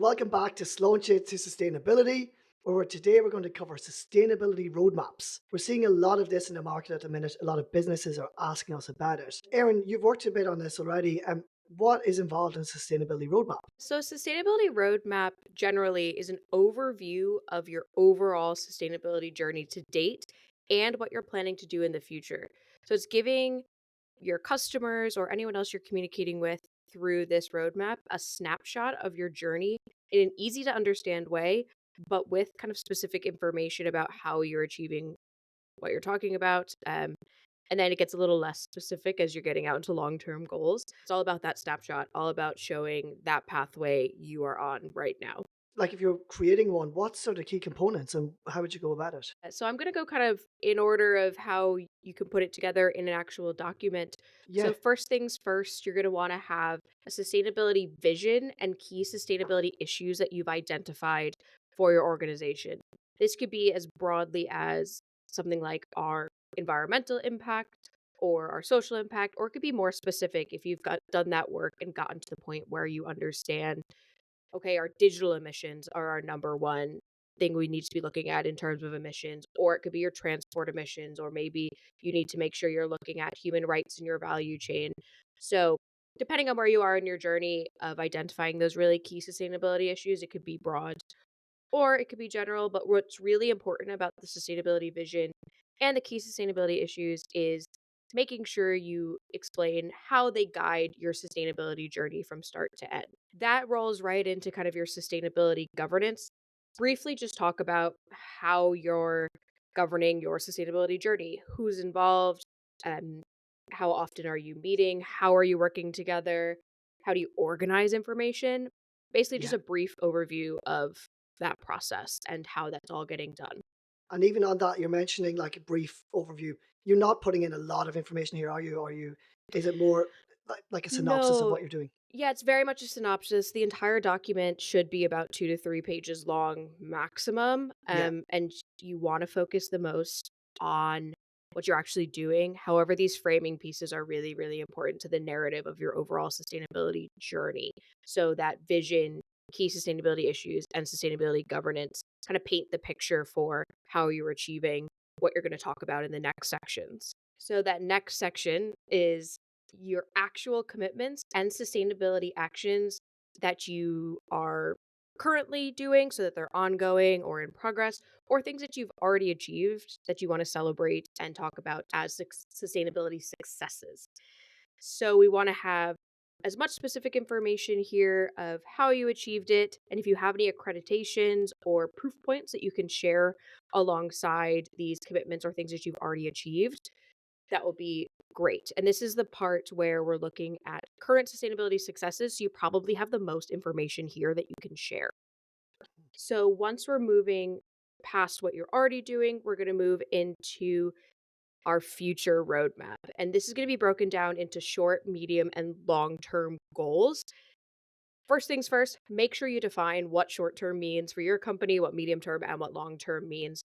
welcome back to Launch It to Sustainability, where today we're going to cover sustainability roadmaps. We're seeing a lot of this in the market at the minute. A lot of businesses are asking us about it. Erin, you've worked a bit on this already. What is involved in a sustainability roadmap? So, sustainability roadmap generally is an overview of your overall sustainability journey to date and what you're planning to do in the future. So, it's giving your customers or anyone else you're communicating with through this roadmap a snapshot of your journey in an easy to understand way, but with kind of specific information about how you're achieving what you're talking about. And then it gets a little less specific as you're getting out into long term goals. It's all about that snapshot, all about showing that pathway you are on right now. Like if you're creating one, what sort of key components and how would you go about it? So I'm going to go kind of in order of how you can put it together in an actual document. Yeah, So, first things first, you're going to want to have a sustainability vision and key sustainability issues that you've identified for your organization. This could be as broadly as something like our environmental impact or our social impact, or it could be more specific if you've done that work and gotten to the point where you understand, okay, our digital emissions are our number one thing we need to be looking at in terms of emissions, or it could be your transport emissions, or maybe you need to make sure you're looking at human rights in your value chain. So, depending on where you are in your journey of identifying those really key sustainability issues, it could be broad or it could be general. But what's really important about the sustainability vision and the key sustainability issues is making sure you explain how they guide your sustainability journey from start to end. That rolls right into kind of your sustainability governance. Briefly, just talk about how you're governing your sustainability journey, who's involved, um, how often are you meeting, how are you working together, how do you organize information. Basically, just yeah. a brief overview of that process and how that's all getting done. And even on that, you're mentioning like a brief overview. You're not putting in a lot of information here, are you? Is it more like a synopsis of No. what you're doing? Yeah, it's very much a synopsis. The entire document should be about 2 to 3 pages long maximum, Yeah, and you wanna focus the most on what you're actually doing. However, these framing pieces are really, really important to the narrative of your overall sustainability journey. So that vision, key sustainability issues, and sustainability governance kinda paint the picture for how you're achieving what you're gonna talk about in the next sections. So that next section is your actual commitments and sustainability actions that you are currently doing so that they're ongoing or in progress, or things that you've already achieved that you want to celebrate and talk about as sustainability successes. So we want to have as much specific information here of how you achieved it, and if you have any accreditations or proof points that you can share alongside these commitments or things that you've already achieved, that will be great. And this is the part where we're looking at current sustainability successes. So you probably have the most information here that you can share. So once we're moving past what you're already doing, we're going to move into our future roadmap. And this is going to be broken down into short, medium, and long term goals. First things first, make sure you define what short term means for your company, what medium term, and what long term means.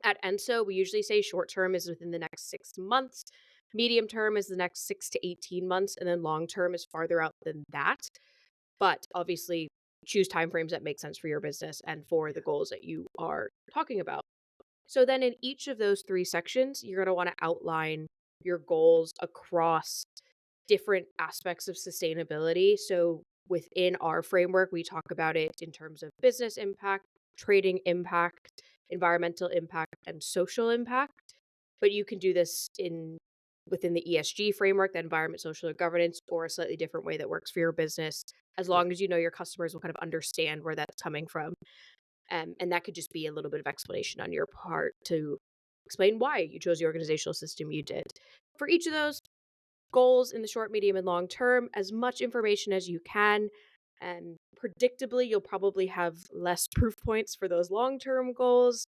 At ENSO, we usually say short term is within the next 6 months, medium term is the next 6 to 18 months, and then long term is farther out than that. But obviously, choose timeframes that make sense for your business and for the yeah. goals that you are talking about. So then in each of those three sections, you're going to want to outline your goals across different aspects of sustainability. So within our framework, we talk about it in terms of business impact, trading impact, environmental impact, and social impact. But you can do this in within the ESG framework, the environment, social, and governance, or a slightly different way that works for your business, as Yeah. long as you know your customers will kind of understand where that's coming from. And that could just be a little bit of explanation on your part to explain why you chose the organizational system you did. For each of those, goals in the short, medium, and long term, as much information as you can. And predictably, you'll probably have less proof points for those long term goals.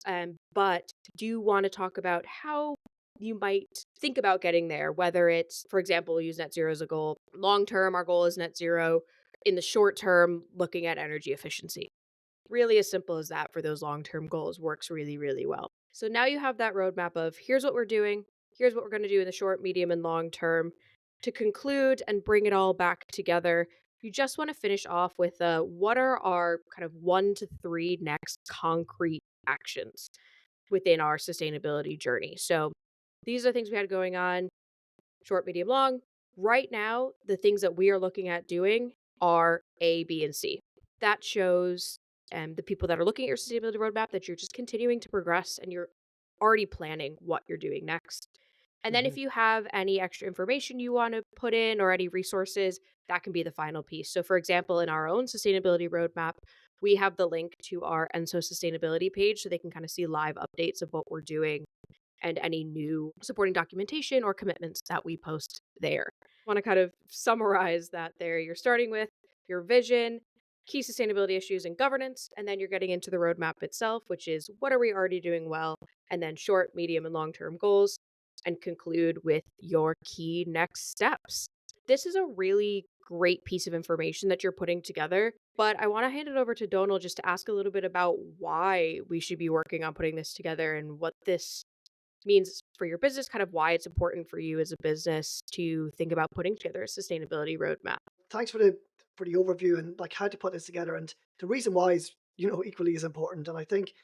But do want to talk about how you might think about getting there, whether it's, for example, we'll use net zero as a goal. Long term, our goal is net zero. In the short term, looking at energy efficiency. Really as simple as that for those long term goals works really, really well. So now you have that roadmap of here's what we're doing, here's what we're going to do in the short, medium, and long term. To conclude and bring it all back together, you just want to finish off with what are our kind of 1 to 3 next concrete actions within our sustainability journey. So these are things we had going on short, medium, long. Right now, the things that we are looking at doing are A, B, and C. That shows the people that are looking at your sustainability roadmap that you're just continuing to progress and you're already planning what you're doing next. And then if Mhm. you have any extra information you want to put in or any resources, that can be the final piece. So, for example, in our own sustainability roadmap, we have the link to our ENSO sustainability page so they can kind of see live updates of what we're doing and any new supporting documentation or commitments that we post there. I want to kind of summarize that there. You're starting with your vision, key sustainability issues and governance, and then you're getting into the roadmap itself, which is what are we already doing well, and then short, medium, and long term goals, and conclude with your key next steps. This is a really great piece of information that you're putting together. But I want to hand it over to Donal just to ask a little bit about why we should be working on putting this together and what this means for your business, kind of why it's important for you as a business to think about putting together a sustainability roadmap. Thanks for the overview and like how to put this together. And the reason why is equally as important. And I think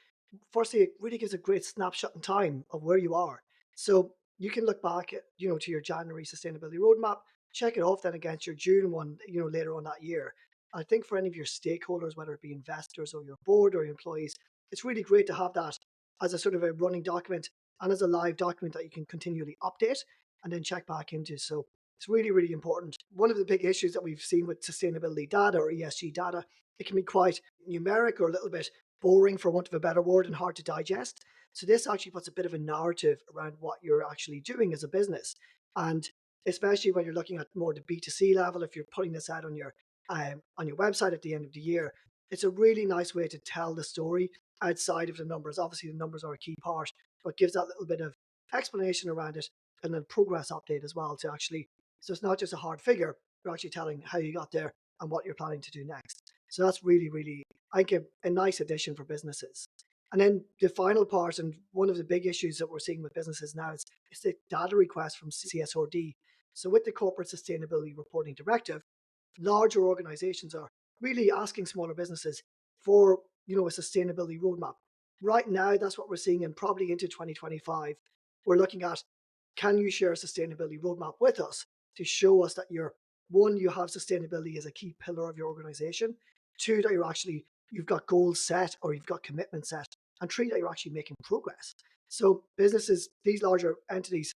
firstly, it really gives a great snapshot in time of where you are. So you can look back at, to your January sustainability roadmap, check it off then against your June one, later on that year. I think for any of your stakeholders, whether it be investors or your board or your employees, it's really great to have that as a sort of a running document and as a live document that you can continually update and then check back into. So it's really, really important. One of the big issues that we've seen with sustainability data or ESG data, it can be quite numeric or a little bit boring, for want of a better word, and hard to digest. So this actually puts a bit of a narrative around what you're actually doing as a business. And especially when you're looking at more the B2C level, if you're putting this out on your website at the end of the year, it's a really nice way to tell the story outside of the numbers. Obviously, the numbers are a key part, but gives that little bit of explanation around it and then progress update as well to actually, so it's not just a hard figure, you're actually telling how you got there and what you're planning to do next. So that's really, really, I think, a nice addition for businesses. And then the final part, and one of the big issues that we're seeing with businesses now is the data request from CSRD. So with the Corporate Sustainability Reporting Directive, larger organizations are really asking smaller businesses for a sustainability roadmap. Right now, that's what we're seeing, and probably into 2025, we're looking at, can you share a sustainability roadmap with us to show us that you have sustainability as a key pillar of your organization, two, that you've got goals set or you've got commitments set, and three, that you're actually making progress. So businesses, these larger entities,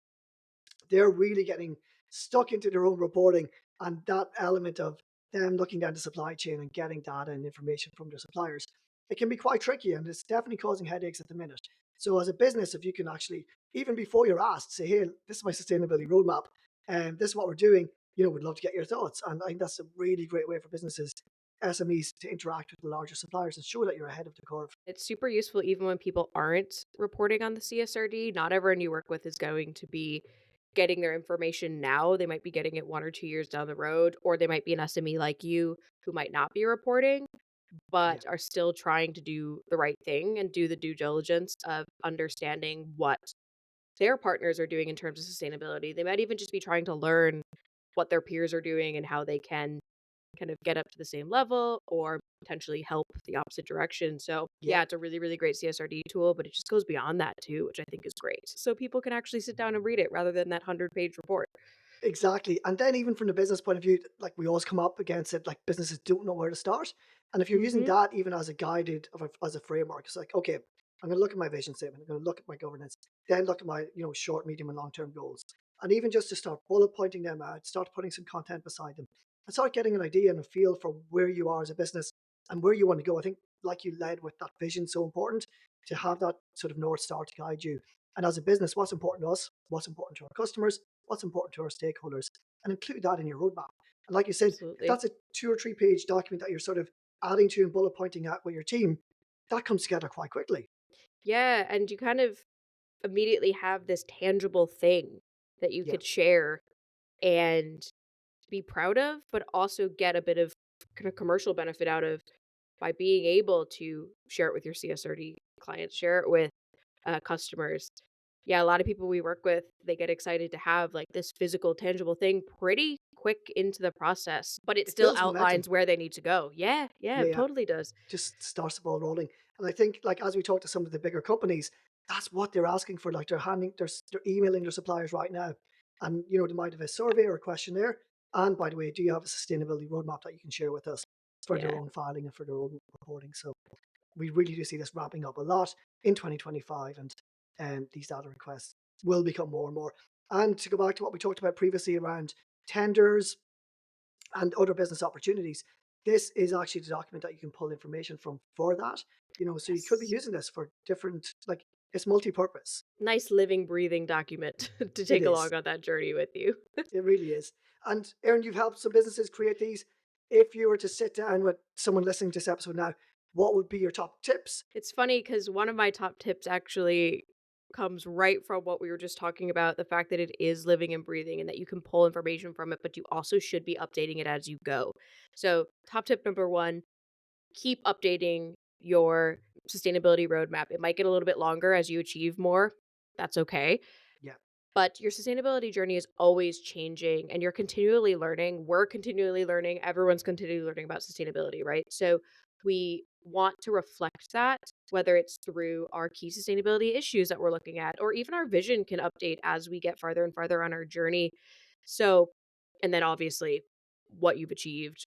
they're really getting stuck into their own reporting, and that element of them looking down the supply chain and getting data and information from their suppliers, it can be quite tricky, and it's definitely causing headaches at the minute. So as a business, if you can actually, even before you're asked, say, hey, this is my sustainability roadmap and this is what we're doing, we'd love to get your thoughts. And I think that's a really great way for businesses, SMEs, to interact with the larger suppliers and show that you're ahead of the curve. It's super useful even when people aren't reporting on the CSRD. Not everyone you work with is going to be getting their information now. They might be getting it 1 or 2 years down the road, or they might be an SME like you who might not be reporting, Yeah. but are still trying to do the right thing and do the due diligence of understanding what their partners are doing in terms of sustainability. They might even just be trying to learn what their peers are doing and how they can kind of get up to the same level or potentially help the opposite direction. So, Yeah. yeah, it's a really, really great CSRD tool, but it just goes beyond that too, which I think is great. So people can actually sit down and read it rather than that 100-page report. Exactly. And then even from the business point of view, like we always come up against it, like businesses don't know where to start. And if you're using Mhm. that even as a guided as a framework, it's like, okay, I'm gonna look at my vision statement, I'm gonna look at my governance, then look at my, short, medium, and long-term goals. And even just to start bullet pointing them out, start putting some content beside them, and start getting an idea and a feel for where you are as a business and where you want to go. I think like you led with that vision, so important to have that sort of North Star to guide you. And as a business, what's important to us, what's important to our customers, what's important to our stakeholders, and include that in your roadmap. And like you said, if Absolutely. that's a 2 or 3 page document that you're sort of adding to and bullet pointing at with your team, that comes together quite quickly. Yeah, and you kind of immediately have this tangible thing that you Yeah, could share and be proud of, but also get a bit of kind of commercial benefit out of by being able to share it with your CSRD clients, share it with customers. Yeah, a lot of people we work with, they get excited to have like this physical, tangible thing pretty quick into the process, but it It still builds momentum. outlines where they need to go. Yeah, yeah, Yeah, it yeah. totally does. Just starts the ball rolling. And I think, like, as we talk to some of the bigger companies, that's what they're asking for. Like, they're emailing their suppliers right now, and they might have a survey or a questionnaire. And by the way, do you have a sustainability roadmap that you can share with us for their Yeah. own filing and for their own reporting? So we really do see this ramping up a lot in 2025, and these data requests will become more and more. And to go back to what we talked about previously around tenders and other business opportunities, this is actually the document that you can pull information from for that. So you could be Yes. using this for different, like, it's multi-purpose. Nice living, breathing document to It take is. along on that journey with you. It really is. And Erin, you've helped some businesses create these. If you were to sit down with someone listening to this episode now, what would be your top tips? It's funny because one of my top tips actually comes right from what we were just talking about, the fact that it is living and breathing and that you can pull information from it, but you also should be updating it as you go. So, top tip number 1, keep updating your sustainability roadmap. It might get a little bit longer as you achieve more. That's okay. Yeah, But your sustainability journey is always changing and you're continually learning. We're continually learning. Everyone's continually learning about sustainability, right? So we want to reflect that, whether it's through our key sustainability issues that we're looking at, or even our vision can update as we get farther and farther on our journey. So, and then obviously what you've achieved,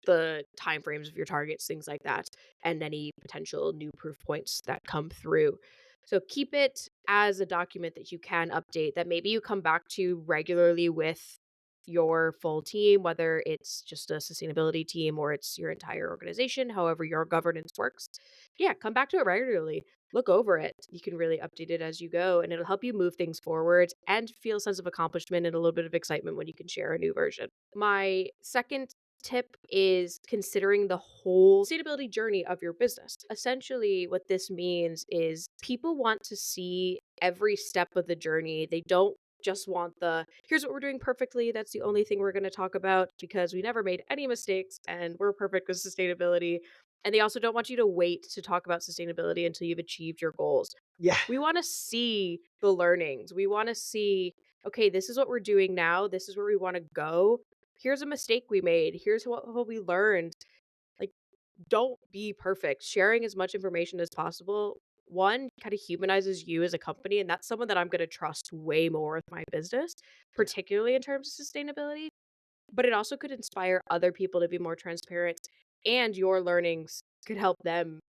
the timeframes of your targets, things like that, and any potential new proof points that come through. So keep it as a document that you can update, that maybe you come back to regularly with your full team, whether it's just a sustainability team or it's your entire organization, however your governance works. Yeah, come back to it regularly. Look over it. You can really update it as you go, and it'll help you move things forward and feel a sense of accomplishment and a little bit of excitement when you can share a new version. My second tip is considering the whole sustainability journey of your business. Essentially, what this means is people want to see every step of the journey. They don't just want the here's what we're doing perfectly. That's the only thing we're going to talk about because we never made any mistakes and we're perfect with sustainability. And they also don't want you to wait to talk about sustainability until you've achieved your goals. yeah. We want to see the learnings. We want to see, okay, this is what we're doing now. This is where we want to go. Here's a mistake we made. Here's what we learned. Like, don't be perfect. Sharing as much information as possible, one, kind of humanizes you as a company. And that's someone that I'm going to trust way more with my business, Yeah. particularly in terms of sustainability. But it also could inspire other people to be more transparent. And your learnings could help them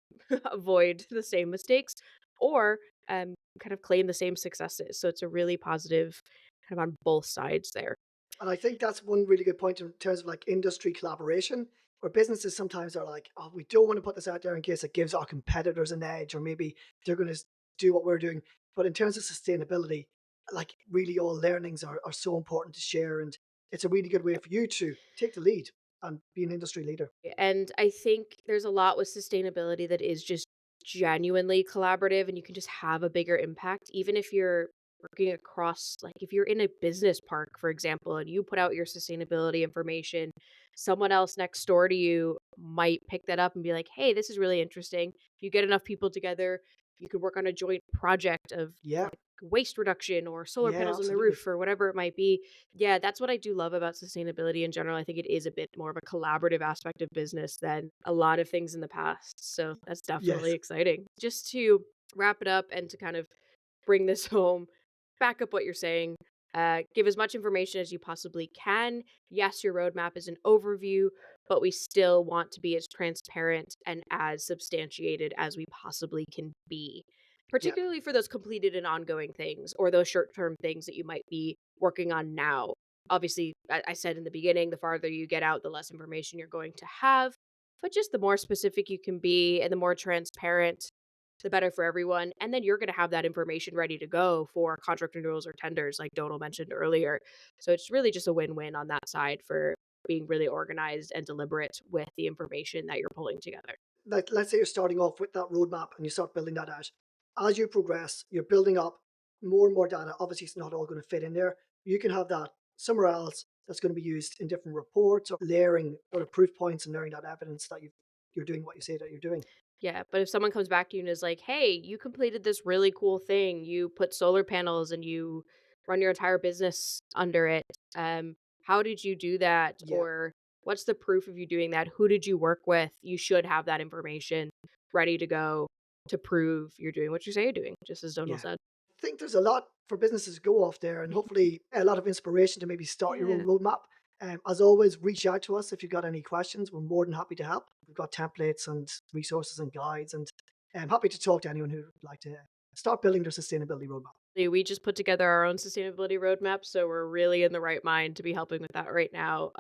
avoid the same mistakes or kind of claim the same successes. So it's a really positive kind of on both sides there. And I think that's one really good point in terms of like industry collaboration, where businesses sometimes are like, oh, we don't want to put this out there in case it gives our competitors an edge, or maybe they're going to do what we're doing. But in terms of sustainability, like, really all learnings are so important to share. And it's a really good way for you to take the lead and be an industry leader. And I think there's a lot with sustainability that is just genuinely collaborative and you can just have a bigger impact, even if you're working across, like if you're in a business park, for example, and you put out your sustainability information, someone else next door to you might pick that up and be like, hey, this is really interesting. If you get enough people together, you could work on a joint project of Yeah. like waste reduction or solar Yeah, panels on the absolutely. roof or whatever it might be. Yeah, that's what I do love about sustainability in general. I think it is a bit more of a collaborative aspect of business than a lot of things in the past. So that's definitely Yes. exciting. Just to wrap it up and to kind of bring this home, back up what you're saying. Give as much information as you possibly can. Yes, your roadmap is an overview, but we still want to be as transparent and as substantiated as we possibly can be, Yeah. particularly for those completed and ongoing things or those short term things that you might be working on now. Obviously, I said in the beginning, the farther you get out, the less information you're going to have. But just the more specific you can be and the more transparent, the better for everyone. And then you're going to have that information ready to go for contract renewals or tenders, like Donal mentioned earlier. So it's really just a win win on that side for being really organized and deliberate with the information that you're pulling together. Like, let's say you're starting off with that roadmap and you start building that out. As you progress, you're building up more and more data. Obviously, it's not all going to fit in there. You can have that somewhere else that's going to be used in different reports, or layering other proof points and layering that evidence that you're doing what you say that you're doing. Yeah, but if someone comes back to you and is like, "Hey, you completed this really cool thing. You put solar panels and you run your entire business under it. How did you do that? Yeah, Or what's the proof of you doing that? Who did you work with?" You should have that information ready to go to prove you're doing what you say you're doing, just as Donal yeah. said. I think there's a lot for businesses to go off there and hopefully a lot of inspiration to maybe start your own Yeah. roadmap. As always, reach out to us if you've got any questions. We're more than happy to help. We've got templates and resources and guides, and I'm happy to talk to anyone who would like to start building their sustainability roadmap. We just put together our own sustainability roadmap, so we're really in the right mind to be helping with that right now,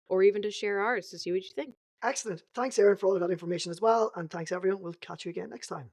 or even to share ours to see what you think. Excellent. Thanks, Erin, for all of that information as well. And thanks, everyone. We'll catch you again next time.